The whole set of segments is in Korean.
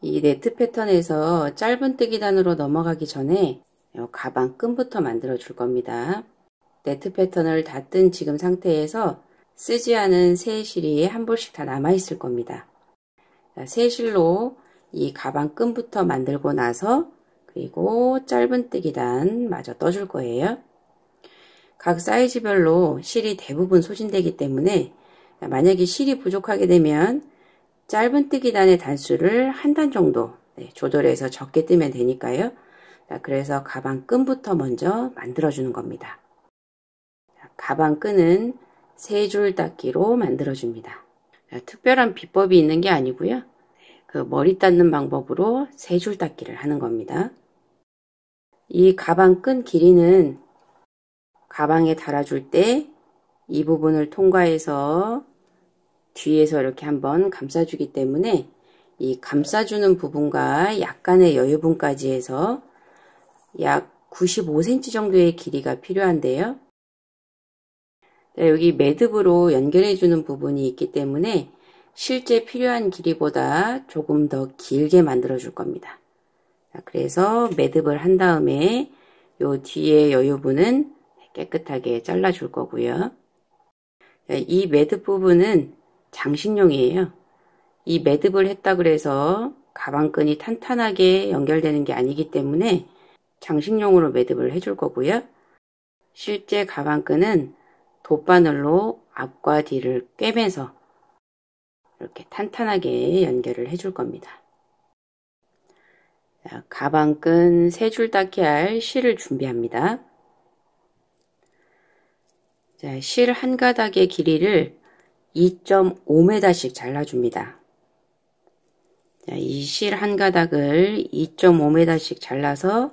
이 네트 패턴에서 짧은뜨기 단으로 넘어가기 전에 가방 끈부터 만들어 줄 겁니다. 네트 패턴을 다 뜬 지금 상태에서 쓰지 않은 새 실이 한 볼씩 다 남아 있을 겁니다. 새 실로 이 가방 끈부터 만들고 나서 그리고 짧은뜨기 단 마저 떠줄 거예요. 각 사이즈별로 실이 대부분 소진되기 때문에 만약에 실이 부족하게 되면 짧은뜨기 단의 단수를 한 단 정도 조절해서 적게 뜨면 되니까요. 그래서 가방 끈부터 먼저 만들어 주는 겁니다. 가방 끈은 3줄 닦기로 만들어 줍니다. 특별한 비법이 있는 게 아니고요. 그 머리 닦는 방법으로 3줄 닦기를 하는 겁니다. 이 가방 끈 길이는 가방에 달아줄 때 이 부분을 통과해서 뒤에서 이렇게 한번 감싸주기 때문에 이 감싸주는 부분과 약간의 여유분까지 해서 약 95cm 정도의 길이가 필요한데요. 여기 매듭으로 연결해주는 부분이 있기 때문에 실제 필요한 길이보다 조금 더 길게 만들어 줄 겁니다. 그래서 매듭을 한 다음에 요 뒤에 여유분은 깨끗하게 잘라 줄 거고요. 이 매듭 부분은 장식용이에요. 이 매듭을 했다 그래서 가방끈이 탄탄하게 연결되는 게 아니기 때문에 장식용으로 매듭을 해줄 거고요. 실제 가방끈은 돗바늘로 앞과 뒤를 꿰매서 이렇게 탄탄하게 연결을 해줄 겁니다. 자, 가방끈 3줄 닦기 할 실을 준비합니다. 자, 실 한 가닥의 길이를 2.5m씩 잘라줍니다. 이 실 한 가닥을 2.5m씩 잘라서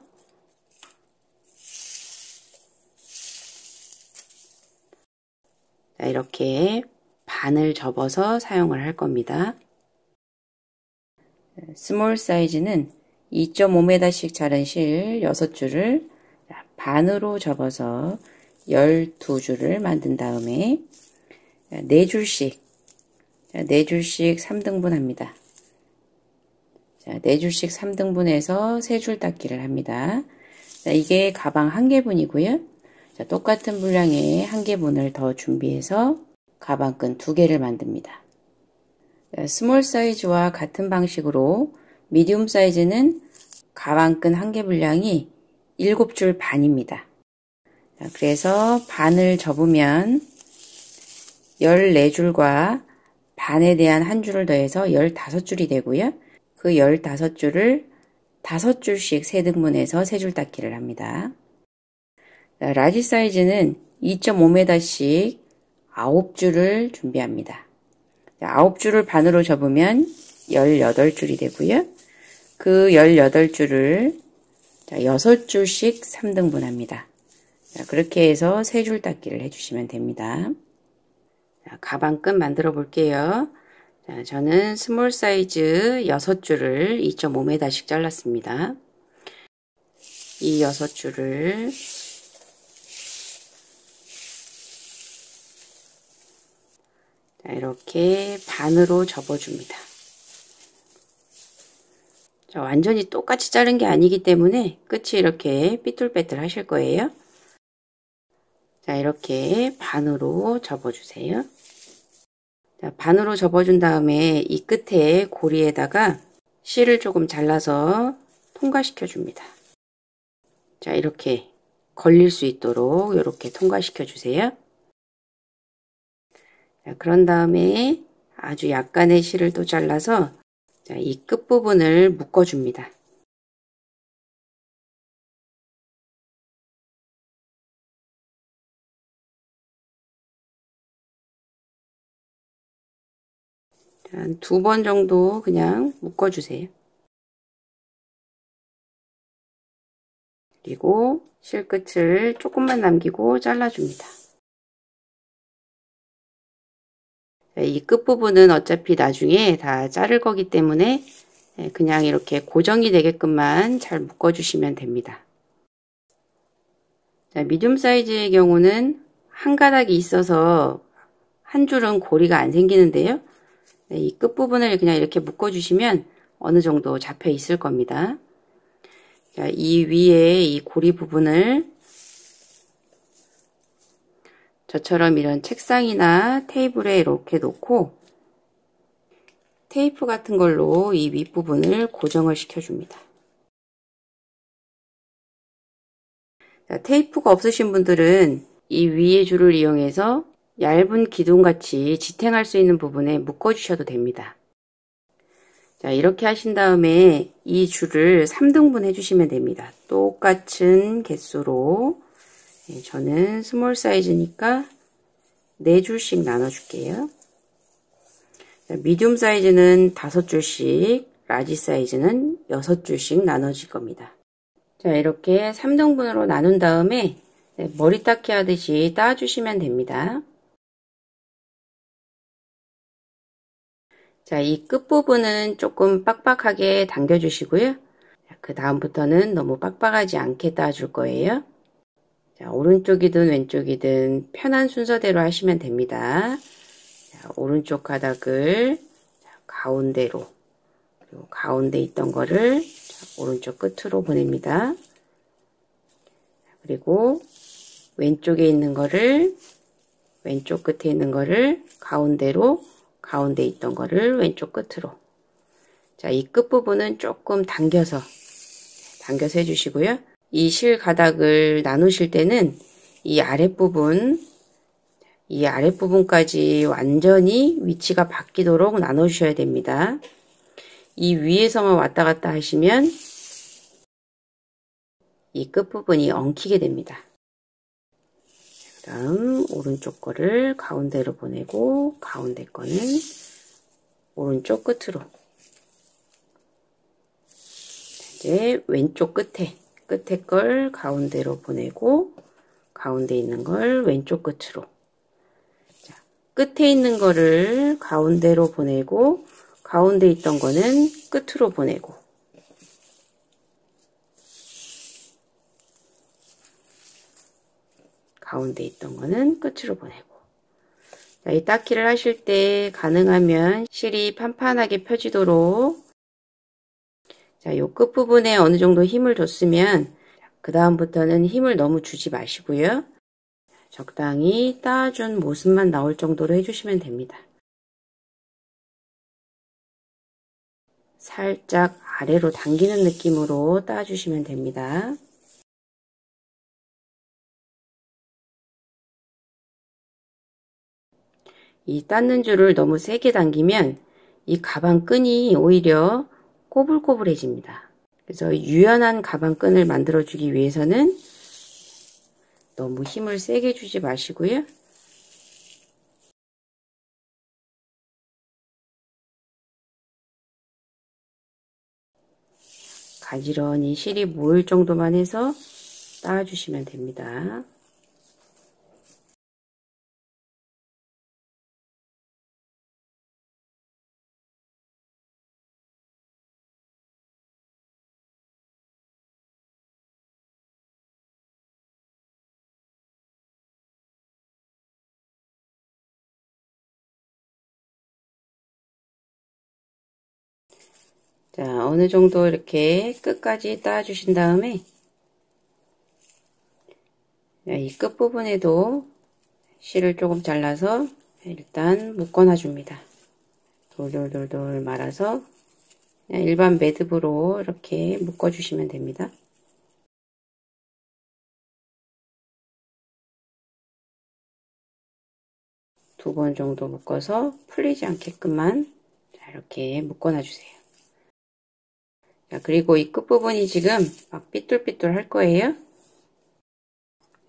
이렇게 반을 접어서 사용을 할 겁니다. 스몰 사이즈는 2.5m씩 자른 실 6줄을 반으로 접어서 12줄을 만든 다음에 4줄씩 3등분 합니다. 4줄씩 3등분해서 3줄 닦기를 합니다. 이게 가방 1개분이고요. 똑같은 분량의 1개분을 더 준비해서 가방끈 2개를 만듭니다. 스몰 사이즈와 같은 방식으로 미디움 사이즈는 가방끈 1개 분량이 7줄 반입니다. 그래서 반을 접으면 14줄과 반에 대한 한 줄을 더해서 15줄이 되고요. 그 15줄을 5줄씩 3등분해서 3줄 닦기를 합니다. 라지 사이즈는 2.5m씩 9줄을 준비합니다. 9줄을 반으로 접으면 18줄이 되고요. 그 18줄을 6줄씩 3등분 합니다. 그렇게 해서 3줄 닦기를 해주시면 됩니다. 가방끈 만들어 볼게요. 저는 스몰 사이즈 6줄을 2.5m씩 잘랐습니다. 이 6줄을 이렇게 반으로 접어줍니다. 완전히 똑같이 자른 게 아니기 때문에 끝이 이렇게 삐뚤빼뚤 하실 거예요. 자, 이렇게 반으로 접어주세요. 자, 반으로 접어준 다음에 이 끝에 고리에다가 실을 조금 잘라서 통과시켜 줍니다. 자, 이렇게 걸릴 수 있도록 이렇게 통과시켜 주세요. 자, 그런 다음에 아주 약간의 실을 또 잘라서 자, 이 끝부분을 묶어줍니다. 한 2번 정도 그냥 묶어주세요. 그리고 실끝을 조금만 남기고 잘라줍니다. 이 끝부분은 어차피 나중에 다 자를 거기 때문에 그냥 이렇게 고정이 되게끔만 잘 묶어주시면 됩니다. 자, 미디움 사이즈의 경우는 한 가닥이 있어서 한 줄은 고리가 안 생기는데요. 이 끝부분을 그냥 이렇게 묶어주시면 어느 정도 잡혀 있을 겁니다. 자, 이 위에 이 고리 부분을 저처럼 이런 책상이나 테이블에 이렇게 놓고 테이프 같은 걸로 이 윗부분을 고정을 시켜줍니다. 자, 테이프가 없으신 분들은 이 위에 줄을 이용해서 얇은 기둥같이 지탱할 수 있는 부분에 묶어주셔도 됩니다. 자, 이렇게 하신 다음에 이 줄을 3등분 해주시면 됩니다. 똑같은 개수로 저는 스몰 사이즈니까 4줄씩 나눠줄게요. 미디움 사이즈는 5줄씩, 라지 사이즈는 6줄씩 나눠질 겁니다. 자, 이렇게 3등분으로 나눈 다음에 머리 닦기 하듯이 따주시면 됩니다. 자, 이 끝부분은 조금 빡빡하게 당겨주시고요. 그 다음부터는 너무 빡빡하지 않게 따줄 거예요. 자, 오른쪽이든 왼쪽이든 편한 순서대로 하시면 됩니다. 자, 오른쪽 가닥을 가운데로, 그리고 가운데 있던 거를 오른쪽 끝으로 보냅니다. 그리고 왼쪽에 있는 거를, 왼쪽 끝에 있는 거를 가운데로, 가운데 있던 거를 왼쪽 끝으로. 자, 이 끝부분은 조금 당겨서 해주시고요. 이 실 가닥을 나누실 때는 이 아랫부분까지 완전히 위치가 바뀌도록 나눠주셔야 됩니다. 이 위에서만 왔다 갔다 하시면 이 끝부분이 엉키게 됩니다. 그 다음 오른쪽 거를 가운데로 보내고 가운데 거는 오른쪽 끝으로. 이제 왼쪽 끝에 걸 가운데로 보내고 가운데 있는 걸 왼쪽 끝으로. 자, 끝에 있는 거를 가운데로 보내고 가운데 있던 거는 끝으로 보내고. 가운데 있던 거는 끝으로 보내고. 자, 이 닦기를 하실 때 가능하면 실이 판판하게 펴지도록, 자, 요 끝부분에 어느 정도 힘을 줬으면 그 다음부터는 힘을 너무 주지 마시고요. 적당히 따준 모습만 나올 정도로 해주시면 됩니다. 살짝 아래로 당기는 느낌으로 따주시면 됩니다. 이 닦는 줄을 너무 세게 당기면 이 가방 끈이 오히려 꼬불꼬불해집니다. 그래서 유연한 가방 끈을 만들어 주기 위해서는 너무 힘을 세게 주지 마시고요. 가지런히 실이 모일 정도만 해서 따주시면 됩니다. 자, 어느 정도 이렇게 끝까지 따주신 다음에 이 끝부분에도 실을 조금 잘라서 일단 묶어놔 줍니다. 돌돌돌돌 말아서 그냥 일반 매듭으로 이렇게 묶어주시면 됩니다. 두 번 정도 묶어서 풀리지 않게끔만 이렇게 묶어놔 주세요. 자, 그리고 이 끝부분이 지금 막 삐뚤삐뚤 할 거예요.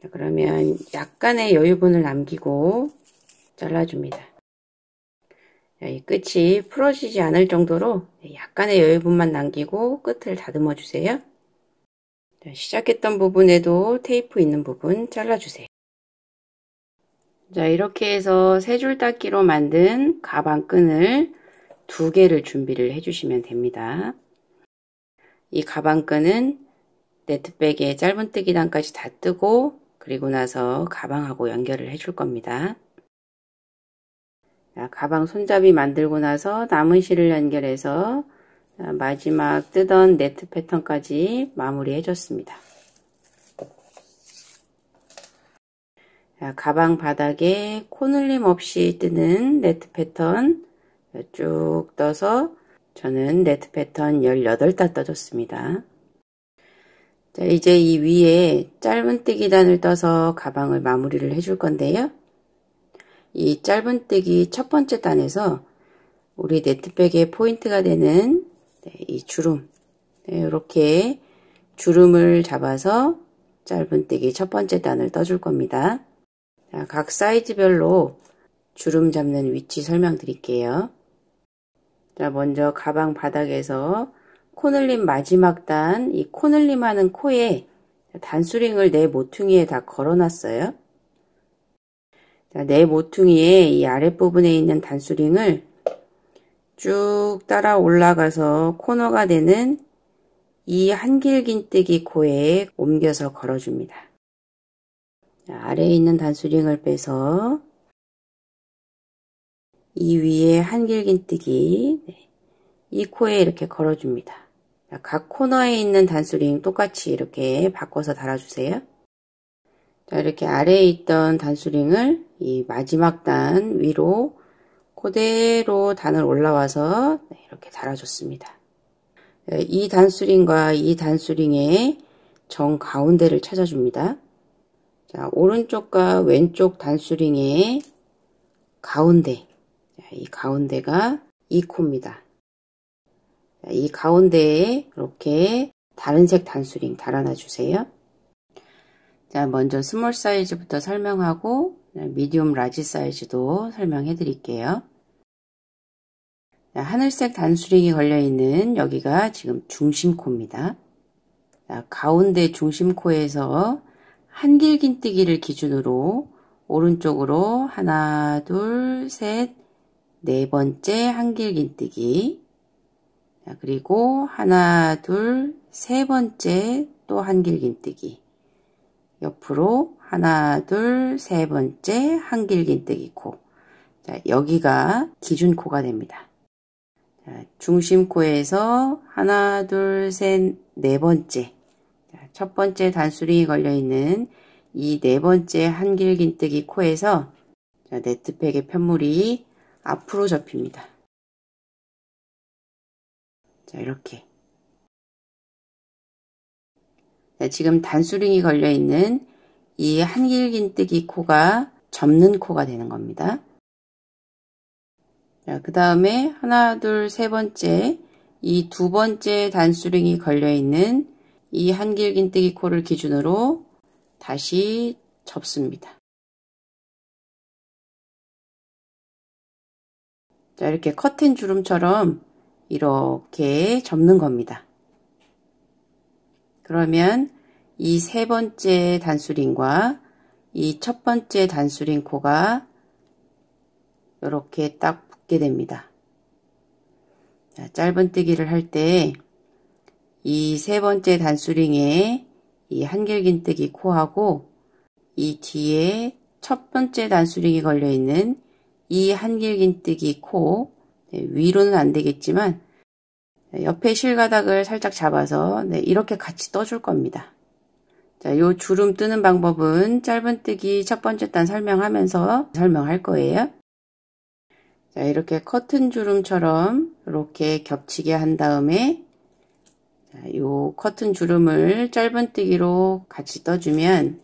자, 그러면 약간의 여유분을 남기고 잘라줍니다. 자, 이 끝이 풀어지지 않을 정도로 약간의 여유분만 남기고 끝을 다듬어 주세요. 자, 시작했던 부분에도 테이프 있는 부분 잘라주세요. 자, 이렇게 해서 세 줄 닦기로 만든 가방 끈을 2개를 준비를 해주시면 됩니다. 이 가방끈은 네트백의 짧은뜨기 단까지 다 뜨고 그리고 나서 가방하고 연결을 해줄 겁니다. 자, 가방 손잡이 만들고 나서 남은 실을 연결해서 마지막 뜨던 네트 패턴까지 마무리 해줬습니다. 가방 바닥에 코늘림 없이 뜨는 네트 패턴 쭉 떠서 저는 네트 패턴 18단 떠줬습니다. 자, 이제 이 위에 짧은뜨기단을 떠서 가방을 마무리를 해줄 건데요. 이 짧은뜨기 첫 번째 단에서 우리 네트백의 포인트가 되는 이 주름, 이렇게 주름을 잡아서 짧은뜨기 첫 번째 단을 떠줄 겁니다. 자, 각 사이즈별로 주름 잡는 위치 설명드릴게요. 자, 먼저 가방 바닥에서 코늘림 마지막 단, 이 코늘림 하는 코에 단수링을 내 모퉁이에 다 걸어놨어요. 자, 내 모퉁이에 이 아랫부분에 있는 단수링을 쭉 따라 올라가서 코너가 되는 이 한길긴뜨기 코에 옮겨서 걸어줍니다. 자, 아래에 있는 단수링을 빼서 이 위에 한길긴뜨기, 이 코에 이렇게 걸어줍니다. 자, 각 코너에 있는 단수링 똑같이 이렇게 바꿔서 달아주세요. 자, 이렇게 아래에 있던 단수링을 이 마지막 단 위로 그대로 단을 올라와서 이렇게 달아줬습니다. 이 단수링과 이 단수링의 정 가운데를 찾아줍니다. 자, 오른쪽과 왼쪽 단수링의 가운데, 이 가운데가 이 코입니다. 자, 이 가운데에 이렇게 다른 색 단수링 달아놔 주세요. 자, 먼저 스몰 사이즈부터 설명하고 미디움 라지 사이즈도 설명해 드릴게요. 자, 하늘색 단수링이 걸려있는 여기가 지금 중심코입니다. 자, 가운데 중심코에서 한길긴뜨기를 기준으로 오른쪽으로 하나, 둘, 셋, 네 번째 한길긴뜨기, 자, 그리고 하나, 둘, 세 번째 또 한길긴뜨기, 옆으로 하나, 둘, 세 번째 한길긴뜨기 코. 자, 여기가 기준코가 됩니다. 자, 중심코에서 하나, 둘, 셋, 네 번째. 자, 첫 번째 단수링이 걸려있는 이 네 번째 한길긴뜨기 코에서 자, 네트팩의 편물이 앞으로 접힙니다. 자, 이렇게. 자, 지금 단수링이 걸려있는 이 한길긴뜨기 코가 접는 코가 되는 겁니다. 자, 그 다음에 하나, 둘, 세 번째 이 두 번째 단수링이 걸려있는 이 한길긴뜨기 코를 기준으로 다시 접습니다. 자, 이렇게 커튼 주름처럼 이렇게 접는 겁니다. 그러면 이 세 번째 단수링과 이 첫 번째 단수링 코가 이렇게 딱 붙게 됩니다. 자, 짧은뜨기를 할 때 이 세 번째 단수링에 이 한길긴뜨기 코하고 이 뒤에 첫 번째 단수링이 걸려있는 이 한길긴뜨기 코, 위로는 안 되겠지만 옆에 실가닥을 살짝 잡아서 이렇게 같이 떠줄 겁니다. 자, 요 주름 뜨는 방법은 짧은뜨기 첫 번째 단 설명하면서 설명할 거예요. 자, 이렇게 커튼 주름처럼 이렇게 겹치게 한 다음에 자, 요 커튼 주름을 짧은뜨기로 같이 떠주면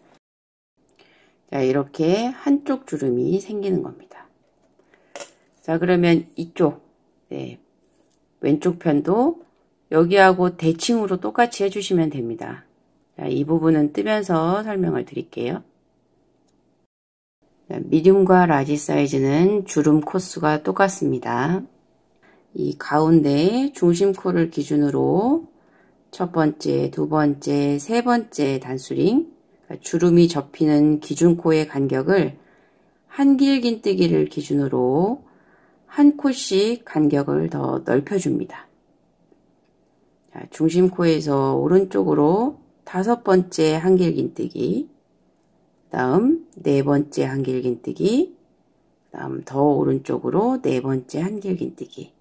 자, 이렇게 한쪽 주름이 생기는 겁니다. 자, 그러면 이쪽 왼쪽 편도 여기하고 대칭으로 똑같이 해주시면 됩니다. 자, 이 부분은 뜨면서 설명을 드릴게요. 자, 미디움과 라지 사이즈는 주름 코수가 똑같습니다. 이 가운데 중심 코를 기준으로 첫 번째, 두 번째, 세 번째 단수링, 주름이 접히는 기준코의 간격을 한길긴뜨기를 기준으로 한 코씩 간격을 더 넓혀줍니다. 자, 중심코에서 오른쪽으로 다섯 번째 한길긴뜨기, 다음 네 번째 한길긴뜨기, 다음 더 오른쪽으로 네 번째 한길긴뜨기.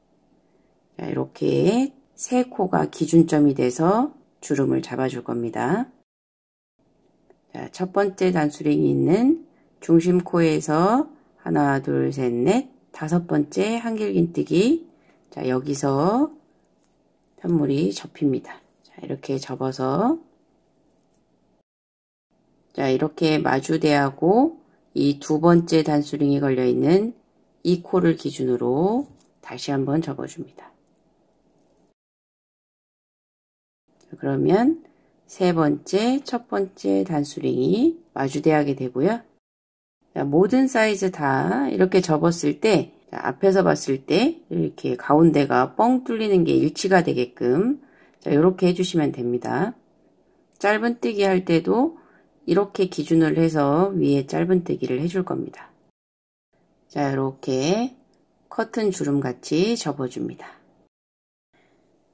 자, 이렇게 세 코가 기준점이 돼서 주름을 잡아줄 겁니다. 자, 첫 번째 단수링이 있는 중심 코에서 하나, 둘, 셋, 넷, 다섯 번째 한길긴뜨기. 자, 여기서 편물이 접힙니다. 자, 이렇게 접어서 자, 이렇게 마주대하고 이 두 번째 단수링이 걸려있는 이 코를 기준으로 다시 한번 접어줍니다. 자, 그러면 세 번째, 첫 번째 단수링이 마주대하게 되고요. 자, 모든 사이즈 다 이렇게 접었을 때 자, 앞에서 봤을 때 이렇게 가운데가 뻥 뚫리는 게 일치가 되게끔 자, 이렇게 해주시면 됩니다. 짧은뜨기 할 때도 이렇게 기준을 해서 위에 짧은뜨기를 해줄 겁니다. 자, 이렇게 커튼 주름 같이 접어줍니다.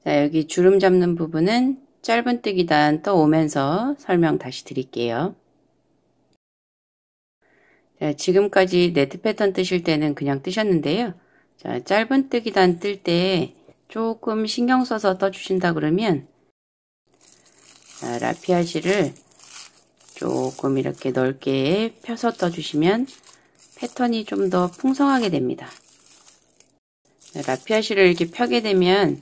자, 여기 주름 잡는 부분은 짧은뜨기단 떠오면서 설명 다시 드릴게요. 자, 지금까지 네트 패턴 뜨실 때는 그냥 뜨셨는데요. 자, 짧은뜨기단 뜰 때 조금 신경 써서 떠주신다 그러면 자, 라피아지를 조금 이렇게 넓게 펴서 떠주시면 패턴이 좀 더 풍성하게 됩니다. 라피아시를 이렇게 펴게 되면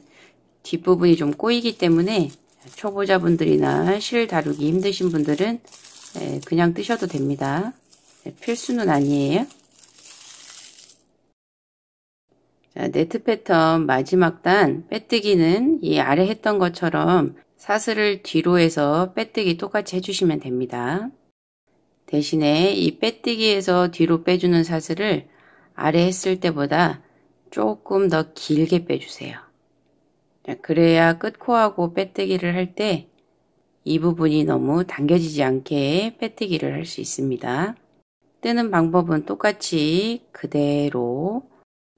뒷부분이 좀 꼬이기 때문에 초보자분들이나 실 다루기 힘드신 분들은 그냥 뜨셔도 됩니다. 필수는 아니에요. 자, 네트 패턴 마지막 단 빼뜨기는 이 아래 했던 것처럼 사슬을 뒤로 해서 빼뜨기 똑같이 해주시면 됩니다. 대신에 이 빼뜨기에서 뒤로 빼주는 사슬을 아래 했을 때보다 조금 더 길게 빼주세요. 그래야 끝코하고 빼뜨기를 할 때 이 부분이 너무 당겨지지 않게 빼뜨기를 할 수 있습니다. 뜨는 방법은 똑같이 그대로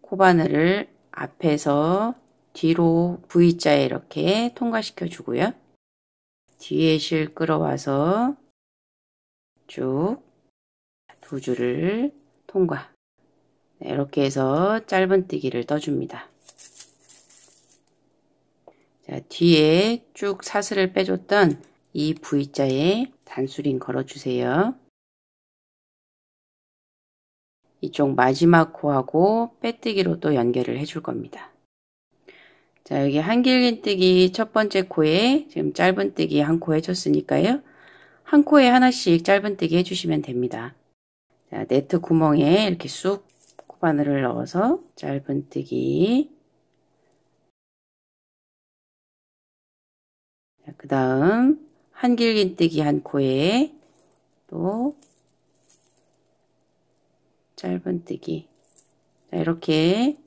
코바늘을 앞에서 뒤로 V자에 이렇게 통과시켜 주고요. 뒤에 실 끌어와서 쭉 두 줄을 통과. 이렇게 해서 짧은뜨기를 떠줍니다. 자, 뒤에 쭉 사슬을 빼줬던 이 V자에 단수링 걸어주세요. 이쪽 마지막 코하고 빼뜨기로 또 연결을 해줄 겁니다. 자, 여기 한길긴뜨기 첫 번째 코에 지금 짧은뜨기 한 코 해줬으니까요. 한 코에 하나씩 짧은뜨기 해주시면 됩니다. 자, 네트 구멍에 이렇게 쑥 코바늘을 넣어서 짧은뜨기. 그 다음 한길긴뜨기 한 코에 또 짧은뜨기. 자, 이렇게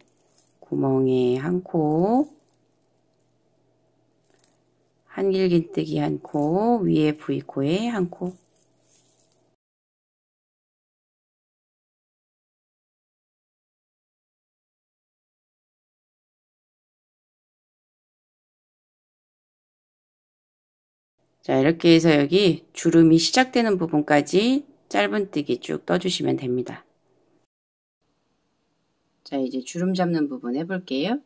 구멍에 한 코, 한길긴뜨기 한 코, 위에 V코에 한 코. 자, 이렇게 해서 여기 주름이 시작되는 부분까지 짧은뜨기 쭉 떠주시면 됩니다. 자, 이제 주름 잡는 부분 해볼게요.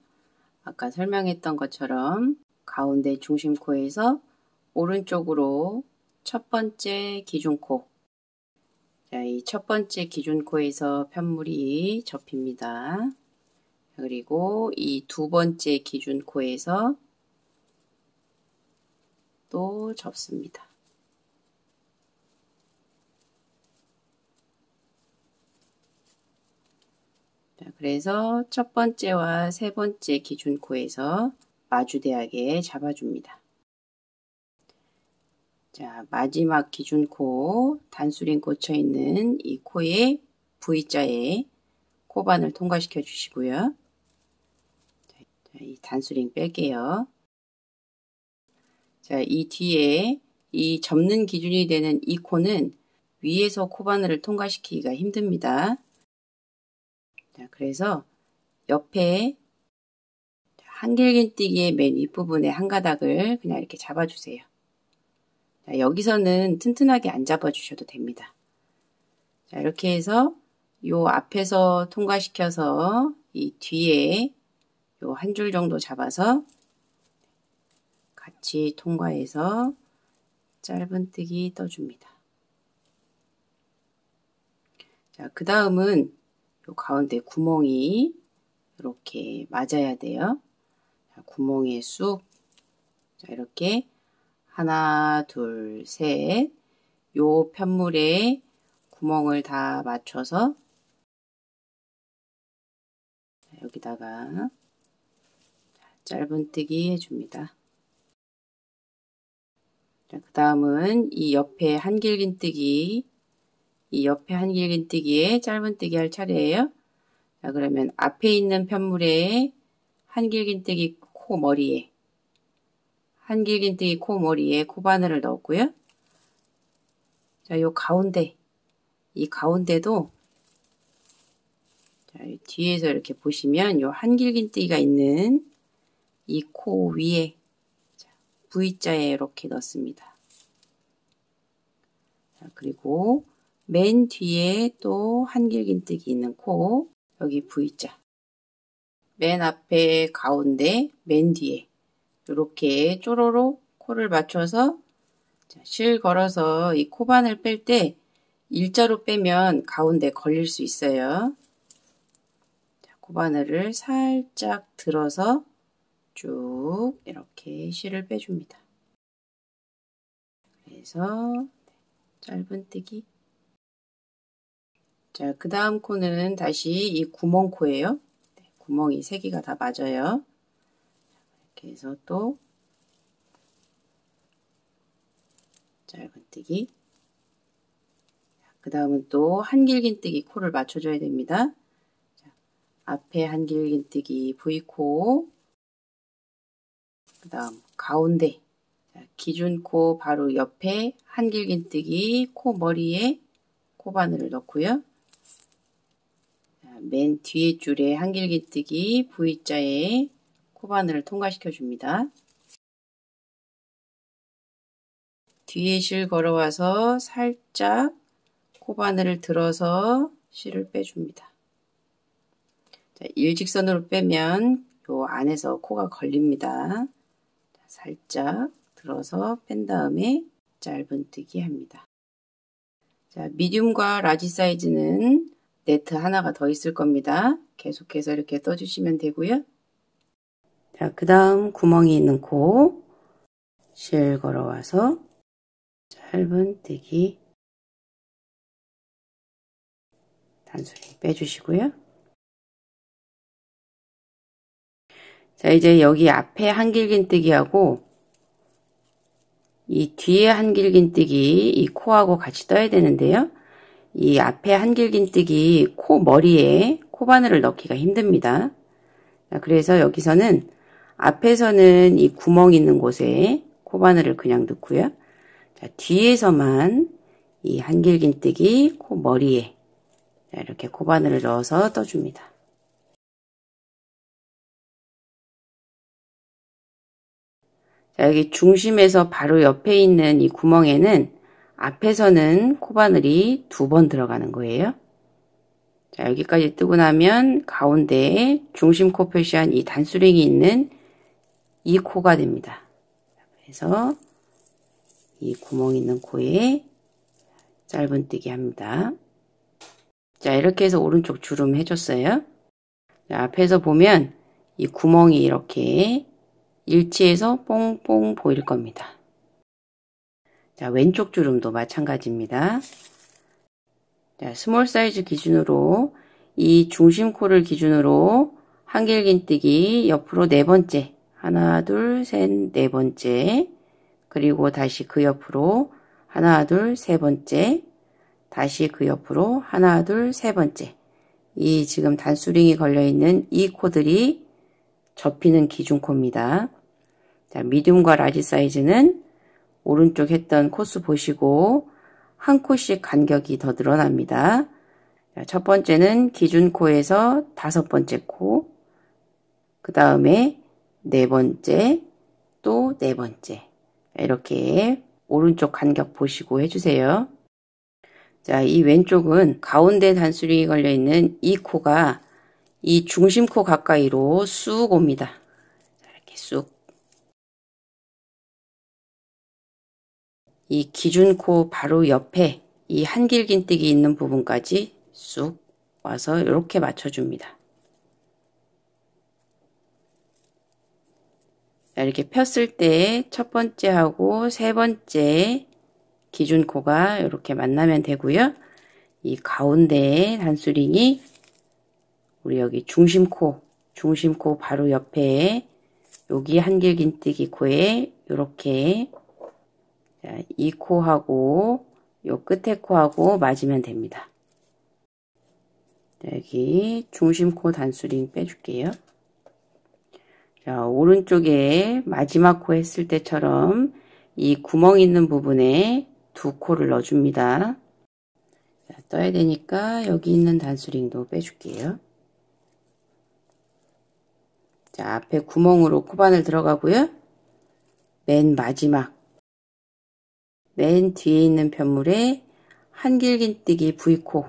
아까 설명했던 것처럼 가운데 중심코에서 오른쪽으로 첫 번째 기준코. 자, 이 첫 번째 기준코에서 편물이 접힙니다. 그리고 이 두 번째 기준코에서 또 접습니다. 자, 그래서 첫 번째와 세 번째 기준코에서 마주대하게 잡아줍니다. 자, 마지막 기준코 단수링 꽂혀 있는 이 코에 V자에 코반을 통과시켜 주시고요. 자, 이 단수링 뺄게요. 자, 이 뒤에 이 접는 기준이 되는 이 코는 위에서 코바늘을 통과시키기가 힘듭니다. 자, 그래서 옆에 한길긴뜨기의 맨 윗부분에 한 가닥을 그냥 이렇게 잡아주세요. 자, 여기서는 튼튼하게 안 잡아주셔도 됩니다. 자, 이렇게 해서 요 앞에서 통과시켜서 이 뒤에 요 한 줄 정도 잡아서 같이 통과해서 짧은뜨기 떠줍니다. 자, 그 다음은 요 가운데 구멍이 이렇게 맞아야 돼요. 자, 구멍에 쑥, 자, 이렇게 하나, 둘, 셋, 요 편물에 구멍을 다 맞춰서 여기다가 짧은뜨기 해줍니다. 자, 그 다음은 이 옆에 한길긴뜨기, 이 옆에 한길긴뜨기에 짧은뜨기 할 차례예요. 자, 그러면 앞에 있는 편물에 한길긴뜨기 코 머리에, 한길긴뜨기 코 머리에 코바늘을 넣었고요. 자, 요 가운데, 이 가운데도 자, 뒤에서 이렇게 보시면 요 한길긴뜨기가 있는 이 코 위에 V자에 이렇게 넣습니다. 자, 그리고 맨 뒤에 또 한길긴뜨기 있는 코, 여기 V자. 맨 앞에 가운데 맨 뒤에 이렇게 쪼로록 코를 맞춰서 실 걸어서 이 코바늘 뺄 때 일자로 빼면 가운데 걸릴 수 있어요. 자, 코바늘을 살짝 들어서 쭉 이렇게 실을 빼줍니다. 그래서 짧은뜨기. 자, 그 다음 코는 다시 이 구멍 코예요. 네, 구멍이 3개가 다 맞아요. 이렇게 해서 또 짧은뜨기. 그 다음은 또 한길긴뜨기 코를 맞춰줘야 됩니다. 자, 앞에 한길긴뜨기 V코, 그 다음 가운데 기준코 바로 옆에 한길긴뜨기 코 머리에 코바늘을 넣고요. 맨 뒤에 줄에 한길긴뜨기 V자에 코바늘을 통과시켜 줍니다. 뒤에 실 걸어와서 살짝 코바늘을 들어서 실을 빼줍니다. 자, 일직선으로 빼면 요 안에서 코가 걸립니다. 자, 살짝 들어서 뺀 다음에 짧은뜨기 합니다. 자, 미디움과 라지 사이즈는 네트 하나가 더 있을 겁니다. 계속해서 이렇게 떠주시면 되고요. 자, 그 다음 구멍이 있는 코 실 걸어와서 짧은뜨기 단수링 빼주시고요. 자, 이제 여기 앞에 한길긴뜨기하고 이 뒤에 한길긴뜨기 이 코하고 같이 떠야 되는데요. 이 앞에 한길긴뜨기 코 머리에 코바늘을 넣기가 힘듭니다. 자, 그래서 여기서는 앞에서는 이 구멍 있는 곳에 코바늘을 그냥 넣고요. 자, 뒤에서만 이 한길긴뜨기 코 머리에 자, 이렇게 코바늘을 넣어서 떠줍니다. 자, 여기 중심에서 바로 옆에 있는 이 구멍에는 앞에서는 코바늘이 2번 들어가는 거예요. 자, 여기까지 뜨고 나면 가운데에 중심 코 표시한 이 단수링이 있는 이 코가 됩니다. 그래서 이 구멍 있는 코에 짧은뜨기 합니다. 자, 이렇게 해서 오른쪽 주름 해줬어요. 자, 앞에서 보면 이 구멍이 이렇게 일치해서 뽕뽕 보일 겁니다. 자, 왼쪽 주름도 마찬가지입니다. 자, 스몰 사이즈 기준으로 이 중심 코를 기준으로 한길긴뜨기 옆으로 4번째, 하나, 둘, 셋, 4번째, 그리고 다시 그 옆으로 하나, 둘, 3번째, 다시 그 옆으로 하나, 둘, 3번째. 이 지금 단수링이 걸려있는 이 코들이 접히는 기준코입니다. 자, 미디움과 라지 사이즈는 오른쪽 했던 코수 보시고 한 코씩 간격이 더 늘어납니다. 자, 첫 번째는 기준코에서 5번째 코, 그 다음에 4번째, 또 4번째. 이렇게 오른쪽 간격 보시고 해주세요. 자, 이 왼쪽은 가운데 단수링이 걸려있는 이 코가 이 중심코 가까이로 쑥 옵니다. 자, 이렇게 쑥. 이 기준코 바로 옆에 이 한길긴뜨기 있는 부분까지 쑥 와서 이렇게 맞춰줍니다. 이렇게 폈을 때 첫 번째하고 세 번째 기준코가 이렇게 만나면 되고요. 이 가운데 단수링이 우리 여기 중심코 바로 옆에 여기 한길긴뜨기 코에 이렇게 이 코하고 요 끝에 코하고 맞으면 됩니다. 여기 중심코 단수링 빼줄게요. 자, 오른쪽에 마지막 코 했을 때처럼 이 구멍 있는 부분에 두 코를 넣어줍니다. 자, 떠야 되니까 여기 있는 단수링도 빼줄게요. 자, 앞에 구멍으로 코바늘 들어가고요. 맨 마지막, 맨 뒤에 있는 편물에 한길긴뜨기 V코,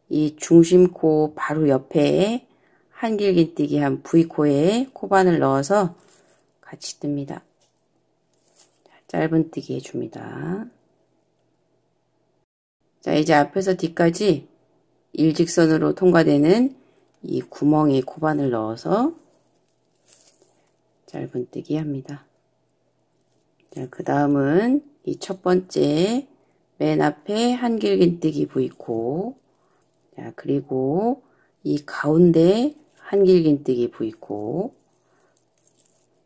이 중심코 바로 옆에 한길긴뜨기 한 V코에 코바늘 넣어서 같이 뜹니다. 자, 짧은뜨기 해줍니다. 자, 이제 앞에서 뒤까지 일직선으로 통과되는 이 구멍에 코바늘 넣어서 짧은뜨기 합니다. 자, 그 다음은 이 첫 번째 맨 앞에 한길긴뜨기 V코, 자, 그리고 이 가운데 한길긴뜨기 V코,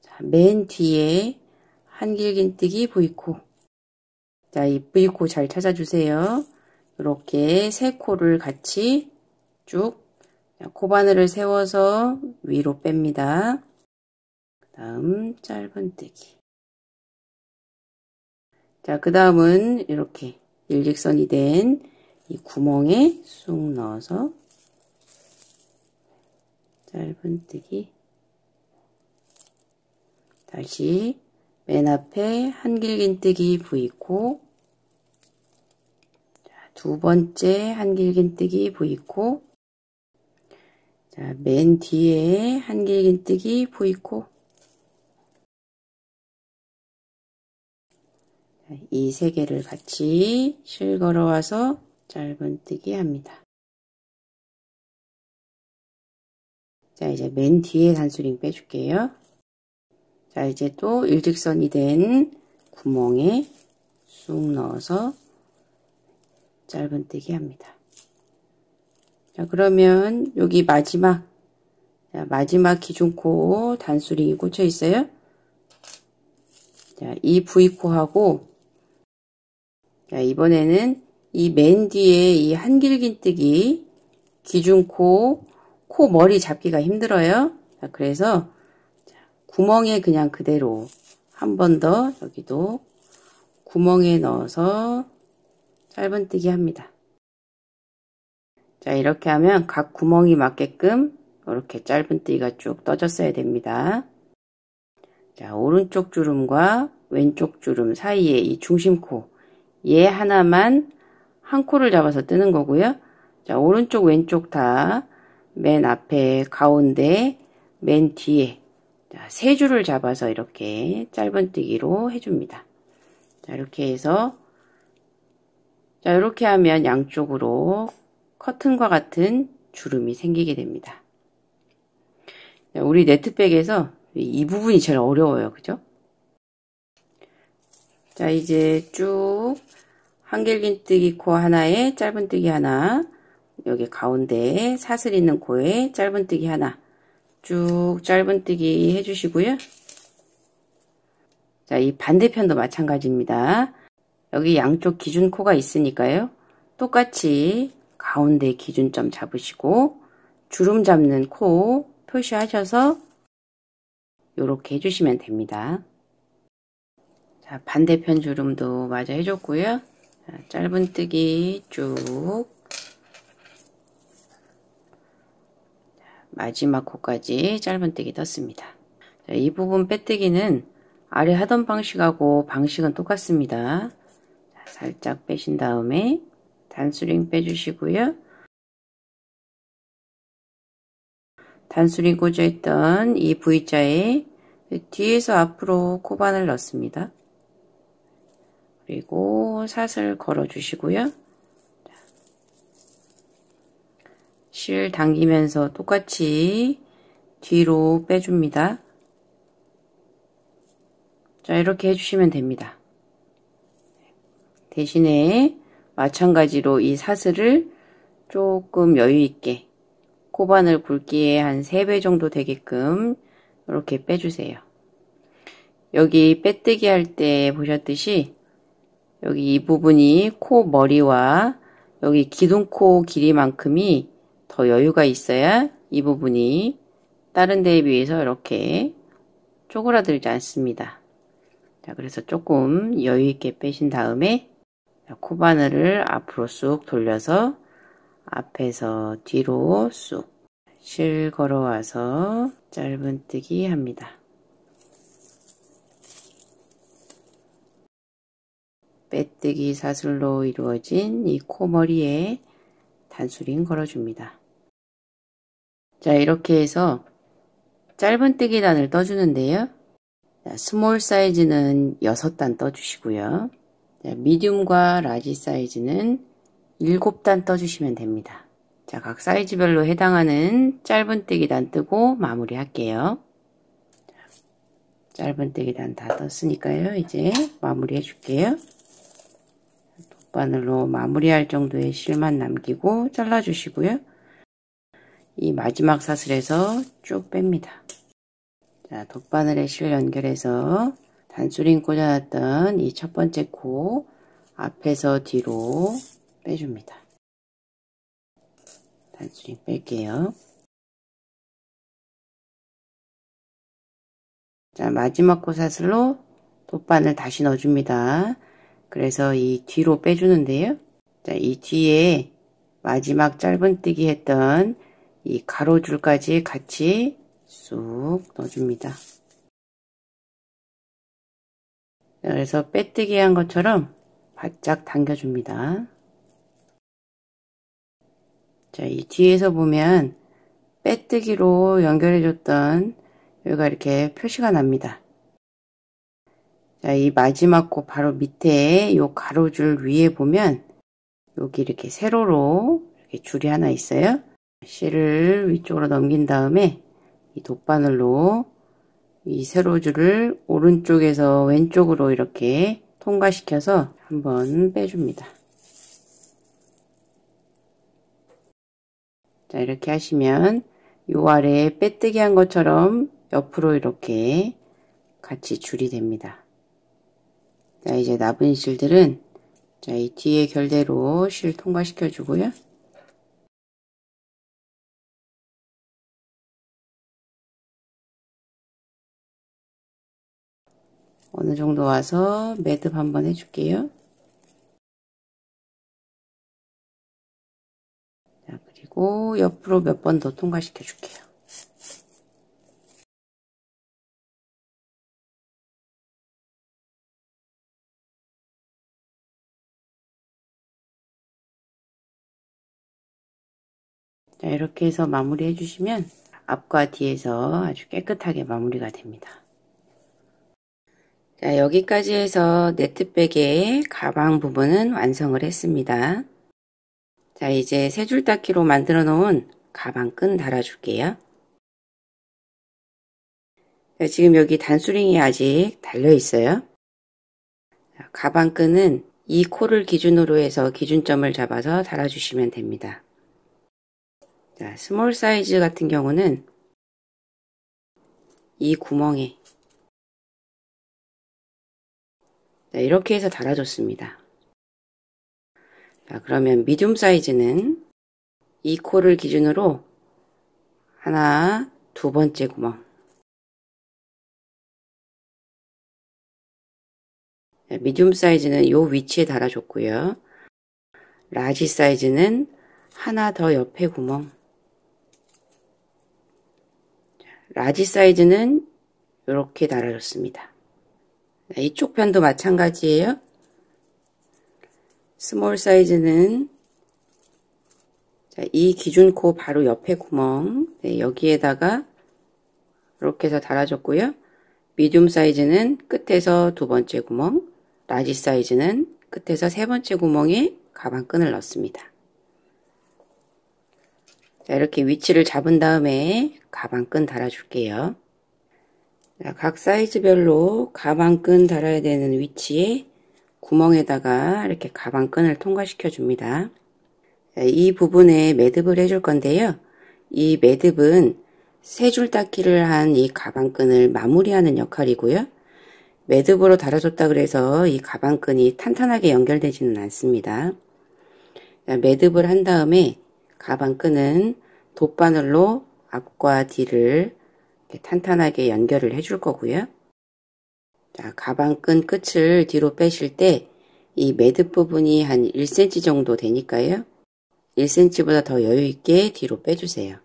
자, 맨 뒤에 한길긴뜨기 V코. 자, 이 V코 잘 찾아주세요. 이렇게 세 코를 같이 쭉 코바늘을 세워서 위로 뺍니다. 그 다음 짧은뜨기. 자, 그 다음은 이렇게 일직선이 된 이 구멍에 쑥 넣어서 짧은뜨기. 다시 맨 앞에 한길긴뜨기 V코, 두 번째 한길긴뜨기 V코, 자, 맨 뒤에 한길긴뜨기 V코. 이 세 개를 같이 실 걸어와서 짧은뜨기 합니다. 자, 이제 맨 뒤에 단수링 빼줄게요. 자, 이제 또 일직선이 된 구멍에 쑥 넣어서 짧은뜨기 합니다. 자, 그러면 여기 마지막 기준코 단수링이 꽂혀 있어요. 자, 이 V코하고, 자, 이번에는 이 맨 뒤에 이 한길긴뜨기 기준코, 코 머리 잡기가 힘들어요. 자, 그래서 구멍에 그냥 그대로 한 번 더 여기도 구멍에 넣어서 짧은뜨기 합니다. 자, 이렇게 하면 각 구멍이 맞게끔 이렇게 짧은뜨기가 쭉 떠졌어야 됩니다. 자, 오른쪽 주름과 왼쪽 주름 사이에 이 중심코, 얘 하나만 한 코를 잡아서 뜨는 거고요. 자, 오른쪽 왼쪽 다 맨 앞에 가운데 맨 뒤에 자, 세 줄을 잡아서 이렇게 짧은뜨기로 해줍니다. 자, 이렇게 해서 자, 이렇게 하면 양쪽으로 커튼과 같은 주름이 생기게 됩니다. 자, 우리 네트백에서 이 부분이 제일 어려워요. 그죠? 자, 이제 쭉 한길긴뜨기 코 하나에 짧은뜨기 하나, 여기 가운데 사슬 있는 코에 짧은뜨기 하나 쭉 짧은뜨기 해주시고요. 자, 이 반대편도 마찬가지입니다. 여기 양쪽 기준코가 있으니까요. 똑같이 가운데 기준점 잡으시고 주름 잡는 코 표시하셔서 이렇게 해주시면 됩니다. 자, 반대편 주름도 마저 해줬고요. 자, 짧은뜨기 쭉 마지막 코까지 짧은뜨기 떴습니다. 자, 이 부분 빼뜨기는 아래 하던 방식하고 방식은 똑같습니다. 자, 살짝 빼신 다음에 단수링 빼주시고요. 단수링 꽂아있던 이 V자에 뒤에서 앞으로 코바늘 넣습니다. 그리고 사슬 걸어 주시고요. 실 당기면서 똑같이 뒤로 빼줍니다. 자, 이렇게 해주시면 됩니다. 대신에 마찬가지로 이 사슬을 조금 여유있게 코바늘 굵기에 한 3배 정도 되게끔 이렇게 빼주세요. 여기 빼뜨기 할 때 보셨듯이 여기 이 부분이 코 머리와 여기 기둥코 길이만큼이 더 여유가 있어야 이 부분이 다른 데에 비해서 이렇게 쪼그라들지 않습니다. 자, 그래서 조금 여유 있게 빼신 다음에 코바늘을 앞으로 쑥 돌려서 앞에서 뒤로 쑥 실 걸어와서 짧은뜨기 합니다. 빼뜨기 사슬로 이루어진 이 코머리에 단수링 걸어줍니다. 자, 이렇게 해서 짧은뜨기 단을 떠주는데요. 자, 스몰 사이즈는 6단 떠주시고요. 자, 미디움과 라지 사이즈는 7단 떠주시면 됩니다. 자, 각 사이즈별로 해당하는 짧은뜨기 단 뜨고 마무리 할게요. 짧은뜨기 단 다 떴으니까요. 이제 마무리 해줄게요. 돗바늘로 마무리할 정도의 실만 남기고 잘라주시고요. 이 마지막 사슬에서 쭉 뺍니다. 자, 돗바늘에 실 연결해서 단수링 꽂아놨던 이 첫 번째 코 앞에서 뒤로 빼줍니다. 단수링 뺄게요. 자, 마지막 코 사슬로 돗바늘 다시 넣어줍니다. 그래서 이 뒤로 빼주는데요. 자, 이 뒤에 마지막 짧은뜨기 했던 이 가로줄까지 같이 쑥 넣어줍니다. 자, 그래서 빼뜨기 한 것처럼 바짝 당겨줍니다. 자, 이 뒤에서 보면 빼뜨기로 연결해줬던 여기가 이렇게 표시가 납니다. 자, 이 마지막 코 바로 밑에 이 가로줄 위에 보면 여기 이렇게 세로로 이렇게 줄이 하나 있어요. 실을 위쪽으로 넘긴 다음에 이 돗바늘로 이 세로줄을 오른쪽에서 왼쪽으로 이렇게 통과시켜서 한번 빼줍니다. 자, 이렇게 하시면 요 아래에 빼뜨기 한 것처럼 옆으로 이렇게 같이 줄이 됩니다. 자, 이제 남은 실들은 자, 이 뒤에 결대로 실 통과시켜 주고요. 어느 정도 와서 매듭 한번 해줄게요. 자, 그리고 옆으로 몇 번 더 통과시켜 줄게요. 자, 이렇게 해서 마무리 해주시면 앞과 뒤에서 아주 깨끗하게 마무리가 됩니다. 자, 여기까지 해서 네트백의 가방 부분은 완성을 했습니다. 자, 이제 세 줄 닦기로 만들어 놓은 가방 끈 달아줄게요. 자, 지금 여기 단수링이 아직 달려 있어요. 자, 가방 끈은 이 코를 기준으로 해서 기준점을 잡아서 달아주시면 됩니다. 자, 스몰 사이즈 같은 경우는 이 구멍에 자, 이렇게 해서 달아줬습니다. 자, 그러면 미디움 사이즈는 이 코를 기준으로 하나, 두 번째 구멍. 자, 미디움 사이즈는 요 위치에 달아줬고요. 라지 사이즈는 하나 더 옆에 구멍. 자, 라지 사이즈는 이렇게 달아줬습니다. 자, 이쪽 편도 마찬가지예요. 스몰 사이즈는 자, 이 기준코 바로 옆에 구멍 네, 여기에다가 이렇게 해서 달아줬고요. 미디움 사이즈는 끝에서 두 번째 구멍, 라지 사이즈는 끝에서 세 번째 구멍에 가방끈을 넣습니다. 자, 이렇게 위치를 잡은 다음에 가방끈 달아줄게요. 자, 각 사이즈별로 가방끈 달아야 되는 위치에 구멍에다가 이렇게 가방끈을 통과시켜 줍니다. 자, 이 부분에 매듭을 해줄 건데요. 이 매듭은 세 줄 닫기를 한 이 가방끈을 마무리하는 역할이고요. 매듭으로 달아줬다 그래서 이 가방끈이 탄탄하게 연결되지는 않습니다. 자, 매듭을 한 다음에 가방끈은 돗바늘로 앞과 뒤를 이렇게 탄탄하게 연결을 해줄 거고요. 자, 가방끈 끝을 뒤로 빼실 때 이 매듭 부분이 한 1cm 정도 되니까요. 1cm보다 더 여유 있게 뒤로 빼주세요.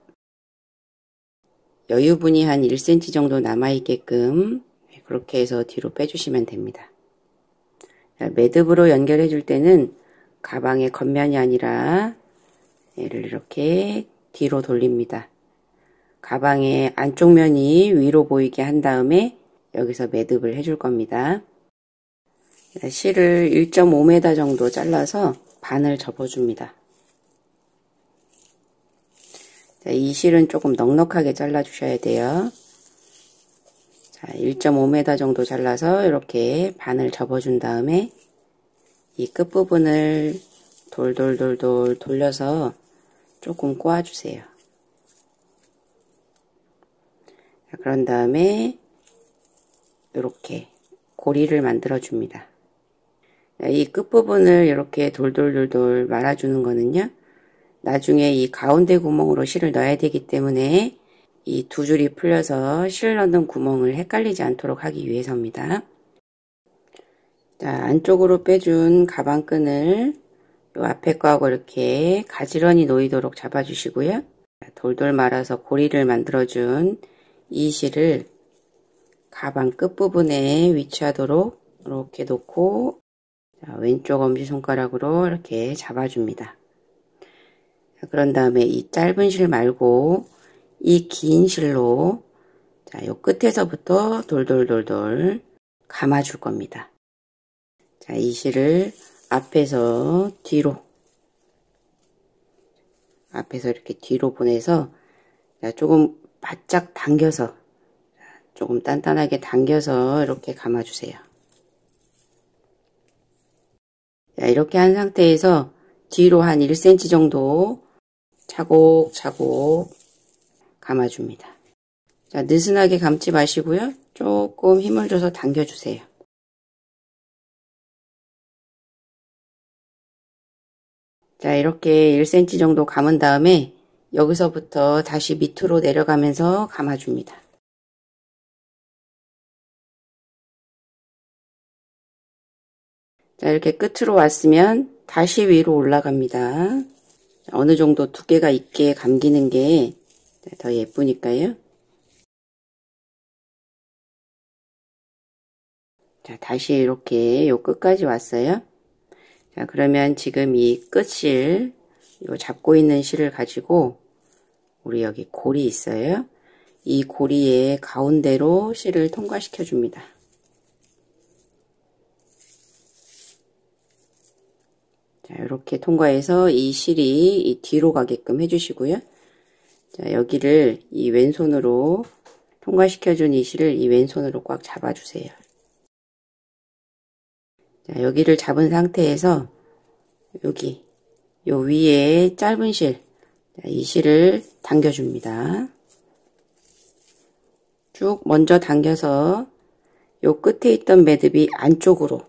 여유분이 한 1cm 정도 남아있게끔 그렇게 해서 뒤로 빼주시면 됩니다. 자, 매듭으로 연결해 줄 때는 가방의 겉면이 아니라 얘를 이렇게 뒤로 돌립니다. 가방의 안쪽 면이 위로 보이게 한 다음에 여기서 매듭을 해줄 겁니다. 자, 실을 1.5m 정도 잘라서 반을 접어줍니다. 자, 이 실은 조금 넉넉하게 잘라주셔야 돼요. 자, 1.5m 정도 잘라서 이렇게 반을 접어준 다음에 이 끝부분을 돌돌돌돌 돌려서 조금 꼬아주세요. 자, 그런 다음에 이렇게 고리를 만들어 줍니다. 이 끝부분을 이렇게 돌돌돌돌 말아주는 거는요, 나중에 이 가운데 구멍으로 실을 넣어야 되기 때문에 이 두 줄이 풀려서 실 넣는 구멍을 헷갈리지 않도록 하기 위해서입니다. 자, 안쪽으로 빼준 가방끈을 요 앞에 거하고 이렇게 가지런히 놓이도록 잡아주시고요. 돌돌 말아서 고리를 만들어준 이 실을 가방 끝부분에 위치하도록 이렇게 놓고, 자, 왼쪽 엄지손가락으로 이렇게 잡아줍니다. 자, 그런 다음에 이 짧은 실 말고 이 긴 실로, 자, 요 끝에서부터 돌돌돌돌 감아줄 겁니다. 자, 이 실을 앞에서 이렇게 뒤로 보내서, 자, 조금 바짝 당겨서, 조금 단단하게 당겨서 이렇게 감아주세요. 자, 이렇게 한 상태에서 뒤로 한 1cm 정도 차곡차곡 감아줍니다. 자, 느슨하게 감지 마시고요. 조금 힘을 줘서 당겨주세요. 자, 이렇게 1cm 정도 감은 다음에 여기서부터 다시 밑으로 내려가면서 감아줍니다. 자, 이렇게 끝으로 왔으면 다시 위로 올라갑니다. 어느 정도 두께가 있게 감기는 게 더 예쁘니까요. 자, 다시 이렇게 요 끝까지 왔어요. 자, 그러면 지금 이 끝실, 요 잡고 있는 실을 가지고 우리 여기 고리 있어요. 이 고리의 가운데로 실을 통과시켜 줍니다. 자, 이렇게 통과해서 이 실이 이 뒤로 가게끔 해주시고요. 자, 여기를 이 왼손으로 통과시켜준 이 실을 이 왼손으로 꽉 잡아주세요. 자, 여기를 잡은 상태에서 여기 요 위에 짧은 실, 자, 이 실을 당겨줍니다. 쭉 먼저 당겨서 요 끝에 있던 매듭이 안쪽으로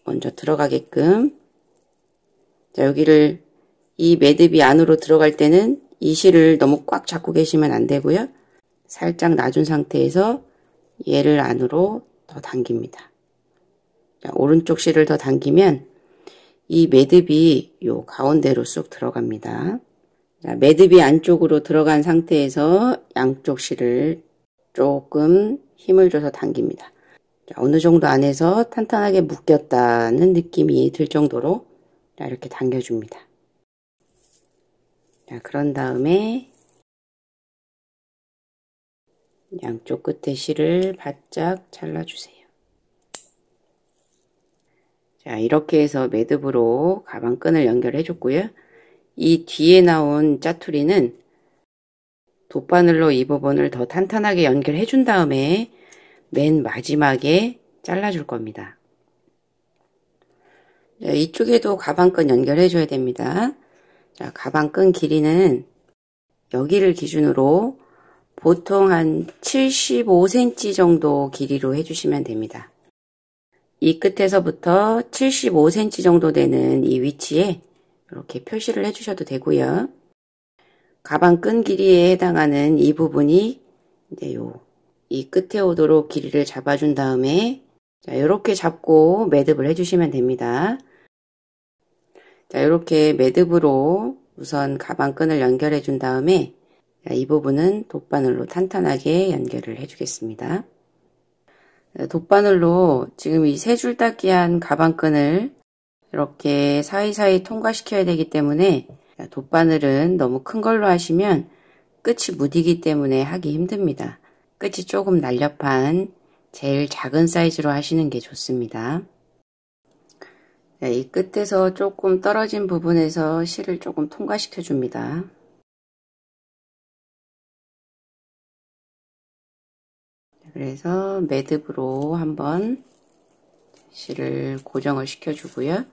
먼저 들어가게끔, 자, 여기를 이 매듭이 안으로 들어갈 때는 이 실을 너무 꽉 잡고 계시면 안 되고요. 살짝 놔준 상태에서 얘를 안으로 더 당깁니다. 자, 오른쪽 실을 더 당기면 이 매듭이 요 가운데로 쑥 들어갑니다. 자, 매듭이 안쪽으로 들어간 상태에서 양쪽 실을 조금 힘을 줘서 당깁니다. 자, 어느 정도 안에서 탄탄하게 묶였다는 느낌이 들 정도로, 자, 이렇게 당겨줍니다. 자, 그런 다음에 양쪽 끝에 실을 바짝 잘라주세요. 자, 이렇게 해서 매듭으로 가방끈을 연결해 줬고요. 이 뒤에 나온 짜투리는 돗바늘로 이 부분을 더 탄탄하게 연결해 준 다음에 맨 마지막에 잘라 줄 겁니다. 자, 이쪽에도 가방끈 연결해 줘야 됩니다. 자, 가방끈 길이는 여기를 기준으로 보통 한 75cm 정도 길이로 해주시면 됩니다. 이 끝에서부터 75cm 정도 되는 이 위치에 이렇게 표시를 해주셔도 되고요. 가방끈 길이에 해당하는 이 부분이 이제 이 끝에 오도록 길이를 잡아준 다음에 자, 이렇게 잡고 매듭을 해주시면 됩니다. 자, 이렇게 매듭으로 우선 가방끈을 연결해 준 다음에 자, 이 부분은 돗바늘로 탄탄하게 연결을 해주겠습니다. 돗바늘로 지금 이 세 줄 닦기 한 가방끈을 이렇게 사이사이 통과시켜야 되기 때문에 돗바늘은 너무 큰 걸로 하시면 끝이 무디기 때문에 하기 힘듭니다. 끝이 조금 날렵한 제일 작은 사이즈로 하시는 게 좋습니다. 이 끝에서 조금 떨어진 부분에서 실을 조금 통과시켜 줍니다. 그래서 매듭으로 한번 실을 고정을 시켜 주고요.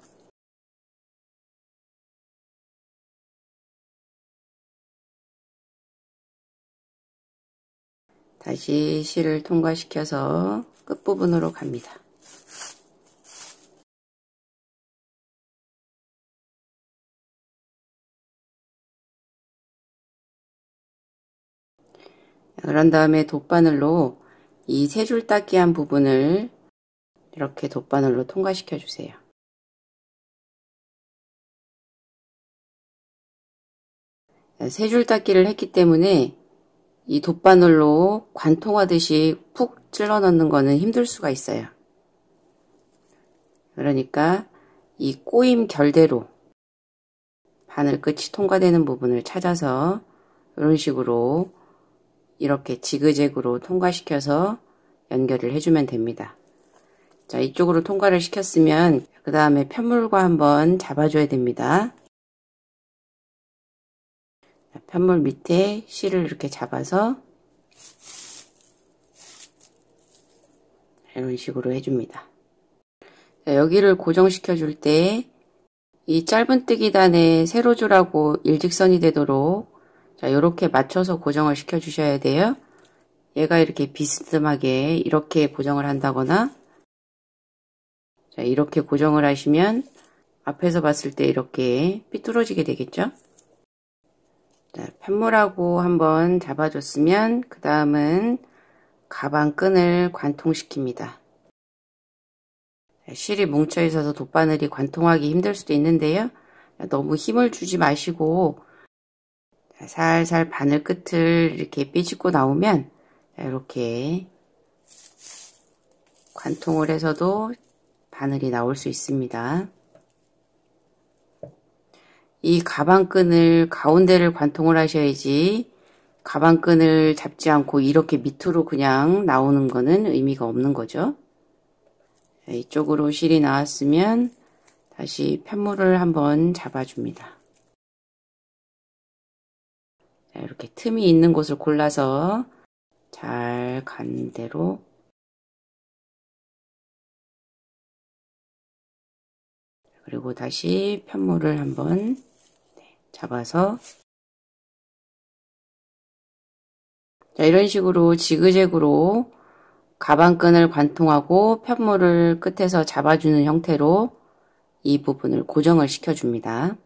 다시 실을 통과시켜서 끝부분으로 갑니다. 그런 다음에 돗바늘로 이 세 줄 닦기 한 부분을 이렇게 돗바늘로 통과시켜 주세요. 세 줄 닦기를 했기 때문에 이 돗바늘로 관통하듯이 푹 찔러 넣는 거는 힘들 수가 있어요. 그러니까 이 꼬임 결대로 바늘 끝이 통과되는 부분을 찾아서 이런 식으로 이렇게 지그재그로 통과시켜서 연결을 해주면 됩니다. 자, 이쪽으로 통과를 시켰으면 그 다음에 편물과 한번 잡아줘야 됩니다. 편물 밑에 실을 이렇게 잡아서 이런 식으로 해줍니다. 자, 여기를 고정시켜 줄 때 이 짧은뜨기단에 세로줄하고 일직선이 되도록 자, 이렇게 맞춰서 고정을 시켜 주셔야 돼요. 얘가 이렇게 비스듬하게 이렇게 고정을 한다거나 자, 이렇게 고정을 하시면 앞에서 봤을 때 이렇게 삐뚤어지게 되겠죠. 자, 편물하고 한번 잡아줬으면 그 다음은 가방끈을 관통시킵니다. 실이 뭉쳐 있어서 돗바늘이 관통하기 힘들 수도 있는데요. 너무 힘을 주지 마시고 살살 바늘 끝을 이렇게 삐집고 나오면 이렇게 관통을 해서도 바늘이 나올 수 있습니다. 이 가방끈을 가운데를 관통을 하셔야지 가방끈을 잡지 않고 이렇게 밑으로 그냥 나오는 거는 의미가 없는 거죠. 이쪽으로 실이 나왔으면 다시 편물을 한번 잡아줍니다. 자, 이렇게 틈이 있는 곳을 골라서 잘 간 대로 그리고 다시 편물을 한번 잡아서 자, 이런 식으로 지그재그로 가방끈을 관통하고 편물을 끝에서 잡아주는 형태로 이 부분을 고정을 시켜줍니다.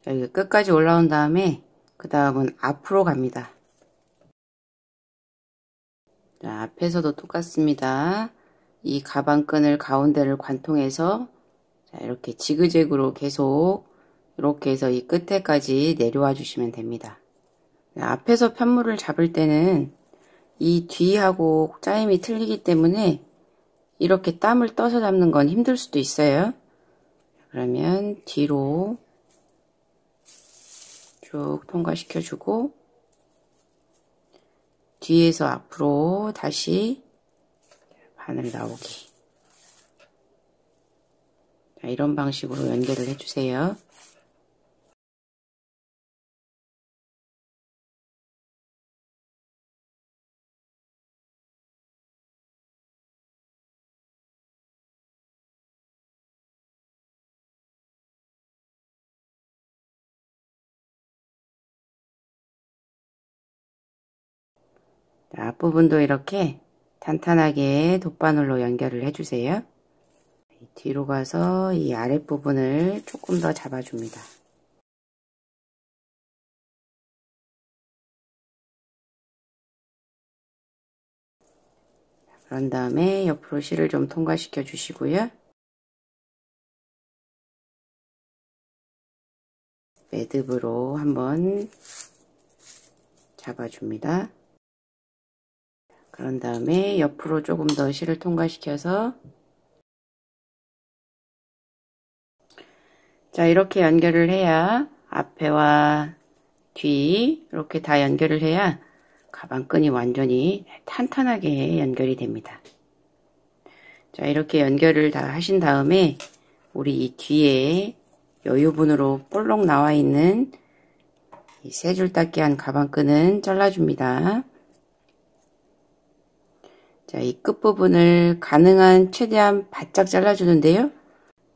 여기 끝까지 올라온 다음에 그 다음은 앞으로 갑니다. 자, 앞에서도 똑같습니다. 이 가방끈을 가운데를 관통해서 자, 이렇게 지그재그로 계속 이렇게 해서 이 끝에까지 내려와 주시면 됩니다. 자, 앞에서 편물을 잡을 때는 이 뒤하고 짜임이 틀리기 때문에 이렇게 땀을 떠서 잡는 건 힘들 수도 있어요. 그러면 뒤로 쭉 통과시켜주고 뒤에서 앞으로 다시 바늘 나오기. 자, 이런 방식으로 연결을 해주세요. 앞부분도 이렇게 탄탄하게 돗바늘로 연결을 해주세요. 뒤로 가서 이 아랫부분을 조금 더 잡아줍니다. 그런 다음에 옆으로 실을 좀 통과시켜 주시고요. 매듭으로 한번 잡아줍니다. 그런 다음에 옆으로 조금 더 실을 통과시켜서 자, 이렇게 연결을 해야 앞에와 뒤 이렇게 다 연결을 해야 가방끈이 완전히 탄탄하게 연결이 됩니다. 자, 이렇게 연결을 다 하신 다음에 우리 이 뒤에 여유분으로 볼록 나와 있는 이 세 줄 닦기 한 가방끈은 잘라줍니다. 자, 이 끝부분을 가능한 최대한 바짝 잘라주는데요.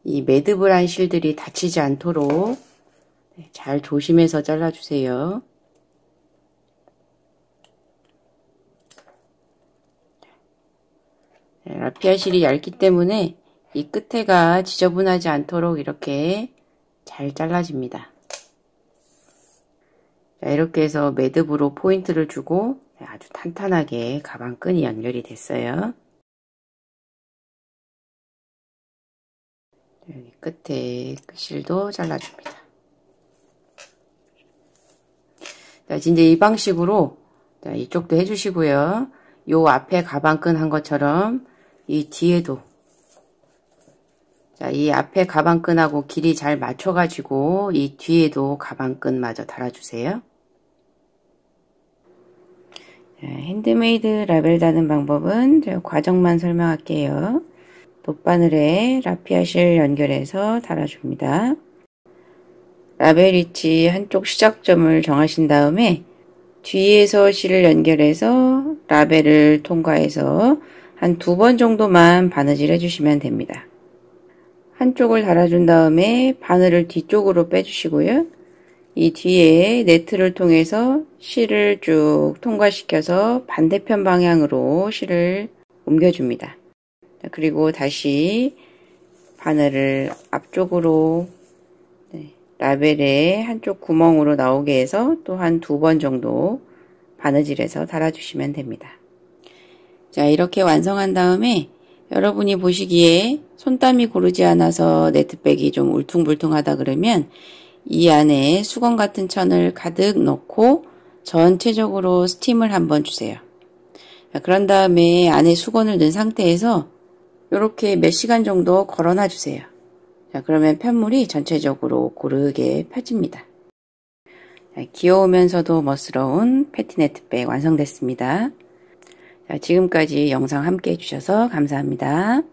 이 매듭을 한 실들이 다치지 않도록 잘 조심해서 잘라주세요. 라피아 실이 얇기 때문에 이 끝에가 지저분하지 않도록 이렇게 잘 잘라집니다. 자, 이렇게 해서 매듭으로 포인트를 주고 아주 탄탄하게 가방끈이 연결이 됐어요. 여기 끝에 끝실도 잘라줍니다. 자, 이제 이 방식으로 자, 이쪽도 해주시고요. 요 앞에 가방끈 한 것처럼 이 뒤에도 자, 이 앞에 가방끈하고 길이 잘 맞춰가지고 이 뒤에도 가방끈마저 달아주세요. 자, 핸드메이드 라벨 다는 방법은 제가 과정만 설명할게요. 돗바늘에 라피아 실 연결해서 달아줍니다. 라벨 위치 한쪽 시작점을 정하신 다음에 뒤에서 실을 연결해서 라벨을 통과해서 한 2번 정도만 바느질 해주시면 됩니다. 한쪽을 달아준 다음에 바늘을 뒤쪽으로 빼주시고요. 이 뒤에 네트를 통해서 실을 쭉 통과시켜서 반대편 방향으로 실을 옮겨줍니다. 그리고 다시 바늘을 앞쪽으로 라벨의 한쪽 구멍으로 나오게 해서 또 한 2번 정도 바느질해서 달아주시면 됩니다. 자, 이렇게 완성한 다음에 여러분이 보시기에 손땀이 고르지 않아서 네트백이 좀 울퉁불퉁하다 그러면 이 안에 수건 같은 천을 가득 넣고 전체적으로 스팀을 한번 주세요. 자, 그런 다음에 안에 수건을 넣은 상태에서 이렇게 몇 시간 정도 걸어놔 주세요. 자, 그러면 편물이 전체적으로 고르게 펴집니다. 자, 귀여우면서도 멋스러운 패티네트백 완성됐습니다. 자, 지금까지 영상 함께 해주셔서 감사합니다.